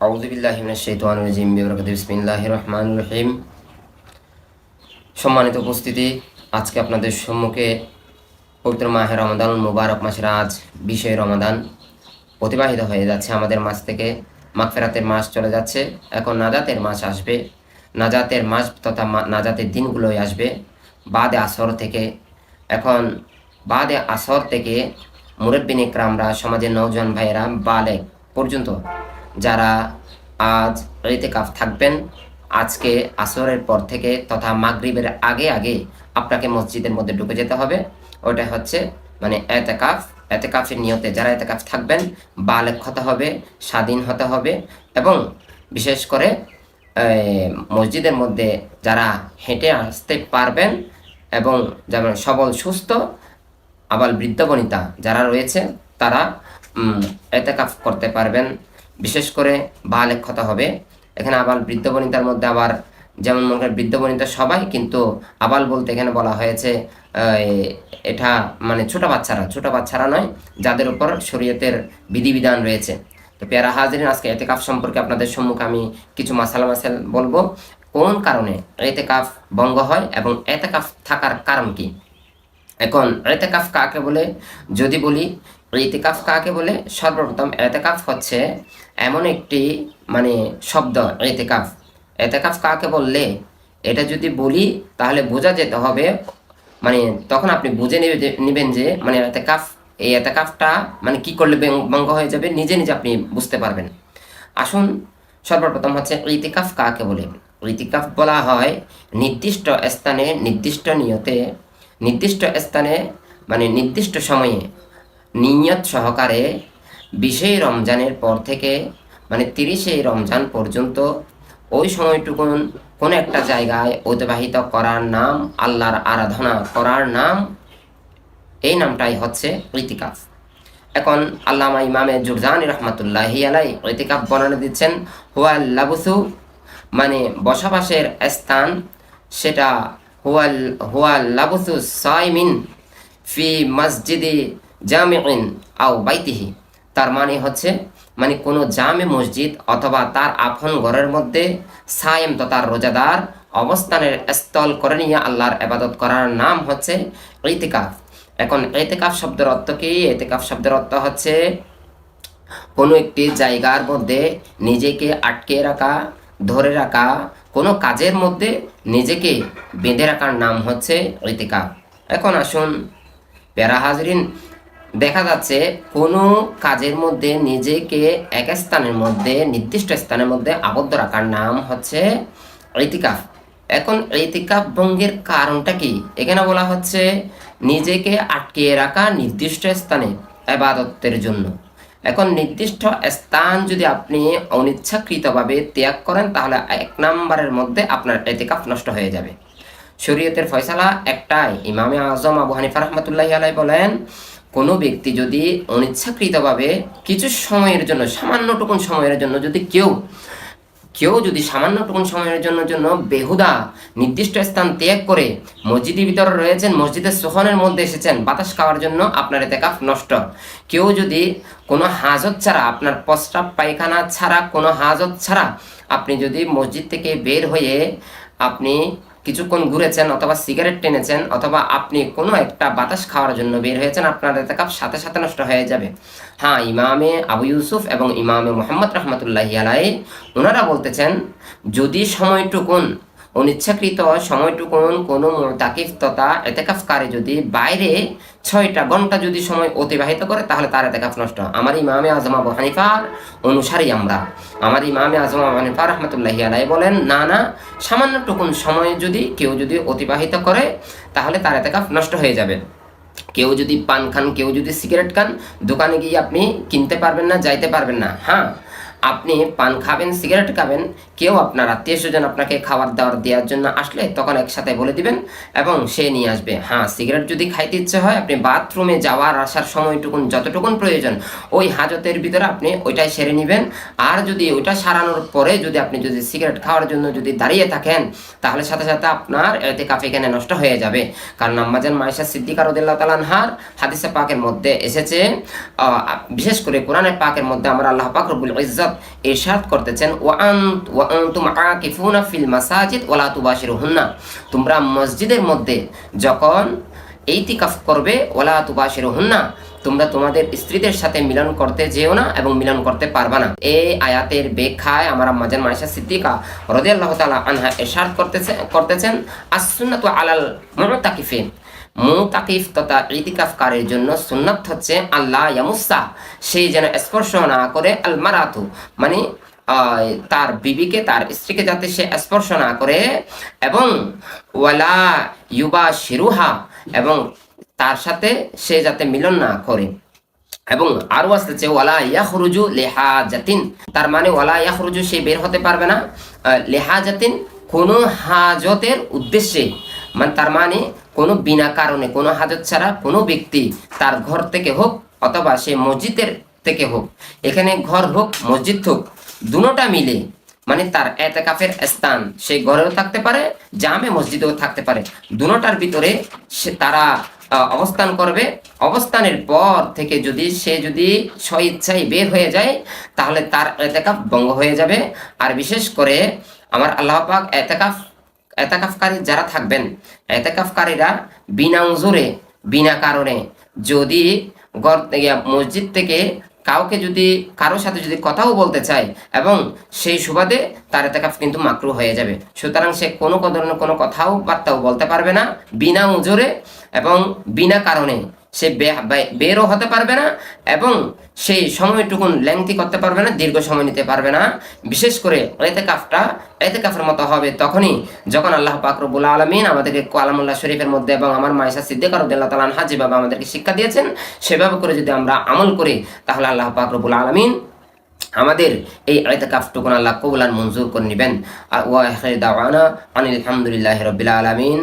আউযু বিল্লাহি মিনাশ শাইতানির রাজিম বিসমিল্লাহির রহমানির রহিম। সম্মানিত উপস্থিতি, আজকে আপনাদের সম্মুখে পবিত্র মাহে রমাদানুল মুবারক মাসের আজ 20 রমাদান অতিবাহিত হয়ে যাচ্ছে। আমাদের মাস থেকে মাগফিরাতের মাস চলে যাচ্ছে, এখন নাজাতের মাস আসবে। নাজাতের মাস তথা নাজাতের দিনগুলোই আসবে বাদে আসর থেকে। এখন বাদে আসর থেকে মুরব্বিন ইকরামরা, সমাজের নওজোয়ান ভাইয়েরা বালেগ পর্যন্ত যারা আজ ইতিকাফ থাকবেন, আজকে আসরের পর থেকে তথা মাগরিবের আগে আগে আপনাকে মসজিদের মধ্যে ঢুকে যেতে হবে। ওটা হচ্ছে মানে এতেকাফ। এতেকাফের নিয়তে যারা এতেকাফ থাকবেন বালেগ হতে হবে, স্বাধীন হতে হবে এবং বিশেষ করে মসজিদের মধ্যে যারা হেঁটে আসতে পারবেন এবং যেমন সবল সুস্থ আবার বৃদ্ধ বনিতা যারা রয়েছে তারা এতেকাফ করতে পারবেন। বিশেষ করে বালেগ হতে হবে। এখানে আবার বৃদ্ধ বনিতার মধ্যে আবার যেমন মনে করেন বৃদ্ধ বনিতা সবাই, কিন্তু আবাল বলতে এখানে বলা হয়েছে এটা মানে ছোট বাচ্চারা নয়, যাদের উপর শরীয়তের বিধিবিধান রয়েছে। তো পেয়ারা হাজিরিন, আজকে এতেকাফ সম্পর্কে আপনাদের সম্মুখে আমি কিছু মাসাল বলবো। কোন কারণে এতেকাফ ভঙ্গ হয় এবং এতেকাফ থাকার কারণ কি। এখন এতেকাফ কাকে বলে যদি বলি, ইতিকাফ কাকে বলে, সর্বপ্রথম এতেকাফ হচ্ছে এমন একটি মানে শব্দ। এতেকাফ কাকে বললে এটা যদি বলি তাহলে বোঝা যেতে হবে, মানে তখন আপনি বুঝে নেবেন যে মানে এই এতেকাফটা মানে কি করলে ভঙ্গ হয়ে যাবে, নিজে নিজে আপনি বুঝতে পারবেন। আসুন, সর্বপ্রথম হচ্ছে ইতিকাফ কাকে বলে। ইতিকাফ বলা হয় নির্দিষ্ট স্থানে নির্দিষ্ট নিয়তে নির্দিষ্ট স্থানে মানে নির্দিষ্ট সময়ে নিয়ত সহকারে 20 রমজানের পর থেকে মানে 30 রমজান পর্যন্ত ওই সময়টুকুন কোনো একটা জায়গায় অতিবাহিত করার নাম, আল্লাহর আরাধনা করার নাম, এই নামটাই হচ্ছে ইতিকাফ। এখন আল্লামা ইমামে জুরজানি রহমাতুল্লাহি আলাই ইতিকাফ বর্ণনা দিচ্ছেন, হুয়াল লাবুসু মানে বসবাসের স্থান, সেটা হুয়াল লাবুসু সাইমিন ফি মসজিদি জামিইন আও বাইতিহি। তার মানে হচ্ছে মানে কোনো জামে মসজিদ অথবা তার আপন ঘরের মধ্যে সায়েম তথা রোজাদার অবস্থানের স্থল করে নিয়ে আল্লাহর ইবাদত করার নাম হচ্ছে ইতিকাফ। এখন ইতিকাফ শব্দের অর্থ কি? ইতিকাফ শব্দের অর্থ হচ্ছে কোনো একটি জায়গার মধ্যে নিজেকে আটকে রাখা, ধরে রাখা, কোনো কাজের মধ্যে নিজেকে বেঁধে রাখার নাম হচ্ছে ইতিকাফ। এখন আসুন প্যারা হাজরিন, দেখা যাচ্ছে কোনো কাজের মধ্যে নিজেকে এক স্থানের মধ্যে নির্দিষ্ট স্থানের মধ্যে আবদ্ধ রাখার নাম হচ্ছে ইতিকাফ। এখন ইতিকাফ ভঙ্গের কারণটা কি? এখানে বলা হচ্ছে নিজেকে আটকে রাখা নির্দিষ্ট স্থানে ইবাদতের জন্য। এখন নির্দিষ্ট স্থান যদি আপনি অনিচ্ছাকৃতভাবে ত্যাগ করেন তাহলে 1 নম্বরের মধ্যে আপনার ইতিকাফ নষ্ট হয়ে যাবে। শরীয়তের ফয়সালা একটাই। ইমামে আজম আবু হানিফা রাহমাতুল্লাহি আলাইহি বলেন, কোনো ব্যক্তি যদি অনিচ্ছাকৃতভাবে কিছু সময়ের জন্য, সামান্যটুকুন সময়ের জন্য যদি কেউ যদি সামান্যটুকুন সময়ের জন্য বেহুদা নির্দিষ্ট স্থান ত্যাগ করে মসজিদের ভিতরে রয়েছেন, মসজিদের সোহনের মধ্যে এসেছেন বাতাস খাওয়ার জন্য, আপনার ইতিকাফ নষ্ট। কেউ যদি কোনো হাজত ছাড়া, আপনার প্রস্রাব পায়খানা ছাড়া, কোনো হাজত ছাড়া আপনি যদি মসজিদ থেকে বের হয়ে আপনি কিছুক্ষণ ঘুরেছেন অথবা সিগারেট টেনেছেন অথবা আপনি কোনো একটা বাতাস খাওয়ার জন্য বের হয়েছেন, আপনার ইতিকাফ সাথে সাথে নষ্ট হয়ে যাবে। হ্যাঁ, ইমামে আবু ইউসুফ এবং ইমামে মুহাম্মদ রহমতুল্লাহি আলাইহি ওনারা বলতেছেন, যদি সময়টুকুন অনিচ্ছাকৃত সময়টুকুন কোনো মুতাকিফ তথা ইতিকাফকারী যদি বাইরে 6টা ঘন্টা যদি সময় অতিবাহিত করে তাহলে তার ইতিকাফ নষ্ট। আমার ইমামে আজম আবু হানিফার অনুসারী আমরা। আমার ইমামে আজম আবু হানিফা রহমতুল্লাহি আলাইহি বলেন, না সামান্যটুকুন সময় যদি কেউ যদি অতিবাহিত করে তাহলে তার ইতিকাফ নষ্ট হয়ে যাবে। কেউ যদি পান খান, কেউ যদি সিগারেট খান, দোকানে গিয়ে আপনি কিনতে পারবেন না, যাইতে পারবেন না। হ্যাঁ, আপনি পান খাবেন, সিগারেট খাবেন, কেউ আপনার আত্মীয় স্বজন আপনাকে খাবার দাবার দেওয়ার জন্য আসলে তখন একসাথে বলে দিবেন এবং সে নিয়ে আসবে। হ্যাঁ, সিগারেট যদি খাইতে ইচ্ছে হয় আপনি বাথরুমে যাওয়ার আসার সময়টুকুন যতটুকুন প্রয়োজন ওই হাজতের ভিতরে আপনি ওইটাই সেরে নেবেন। আর যদি ওইটা সারানোর পরে যদি আপনি যদি সিগারেট খাওয়ার জন্য যদি দাঁড়িয়ে থাকেন তাহলে সাথে সাথে আপনার ইতিকাফ এখানে নষ্ট হয়ে যাবে। কারণ আম্মাজান মায়েশা সিদ্দিকা রাদিয়াল্লাহু তাআলা আনহার হাদিসে পাকের মধ্যে এসেছে, বিশেষ করে কোরআনে পাকের মধ্যে আমরা আল্লাহ পাক রব্বুল ইজ্জত ইরশাদ করতেছেন ওয়া আনতুম আকিফুনা ফিল মাসাজিদ ওয়ালা তুবাশিরুহুন্না, তোমরা মসজিদের মধ্যে যখন ইতিকাফ করবে ওয়ালা তুবাশিরুহুন্না, তোমরা তোমাদের স্ত্রীদের সাথে মিলন করতে যেও না এবং মিলন করতে পারবা না। এই আয়াতের ব্যাখ্যায় আমার আম্মাজান মায়েশা সিদ্দিকা রাদিয়াল্লাহু তাআলা আনহা ইরশাদ করতেছেন as-সুন্নাতু আলাল মুতাকিফিন, মুতাকিফ তথা ইতিকাফকারীর জন্য সুন্নাত হচ্ছে আল্লাহ ইয়ামুসা, সেই যেন স্পর্শ না করে, আল মারাতু মানে তার বিবিকে, তার স্ত্রীকে যাতে সে স্পর্শ না করে, এবং ওয়ালা ইউবাশিরুহা, এবং তার সাথে সে যাতে মিলন না করে। এবং আরো আসতেছে ওয়ালা ইয়াখরুজু লিহাজাতিন, তার মানে ওয়ালা ইয়াখরুজু সে বের হতে পারবে না, লিহাজাতিন কোনো হাজতের উদ্দেশ্যে, মানে তার মানে কোনো বিনা কারণে, কোনো হাজত ছাড়া কোনো ব্যক্তি তার ঘর থেকে হোক অথবা সে মসজিদের থেকে হোক, এখানে ঘর হোক মসজিদ হোক দুটোটা মিলে, মানে তার এতেকাফের স্থান সে ঘরেও থাকতে পারে, জামে মসজিদেও থাকতে পারে, দুটোটার ভিতরে সে তারা অবস্থান করবে। অবস্থানের পর থেকে সে যদি স্বইচ্ছায় বের হয়ে যায় তাহলে তার এতেকাফ ভঙ্গ হয়ে যাবে। আর বিশেষ করে আমার আল্লাহ পাক এতেকাফকারী যারা থাকবেন, এতেকাফকারীরা বিনা উজুরে, বিনা কারণে যদি মসজিদ থেকে কাউকে যদি কারোর সাথে যদি কথাও বলতে চায় এবং সেই সুবাদে তার এতেকাফ কিন্তু মাকরু হয়ে যাবে। সুতরাং সে কোনো ধরনের কোনো কথাও বার্তাও বলতে পারবে না বিনা উজুরে, এবং বিনা কারণে সে বেরও হতে পারবে না, এবং সেই সময়টুকুন লেংথি করতে পারবে না, দীর্ঘ সময় নিতে পারবে না। বিশেষ করে এতেকাফের মতো হবে তখনই যখন আল্লাহ পাক রব্বুল আলামিন আমাদেরকে কালামুল্লাহ শরীফের মধ্যে এবং আমার মায়েশা সিদ্দিকা রাদিয়াল্লাহু তাআলা আনহা যেভাবে আমাদেরকে শিক্ষা দিয়েছেন সেভাবে করে যদি আমরা আমল করি তাহলে আল্লাহ পাক রব্বুল আলামিন আমাদের এই ইতিকাফটুকুন আল্লাহ কবুল আর মঞ্জুর করে নেবেন। ওয়া আখিরু দাওয়ানা আনিল হামদুলিল্লাহি রাব্বিল আলামিন।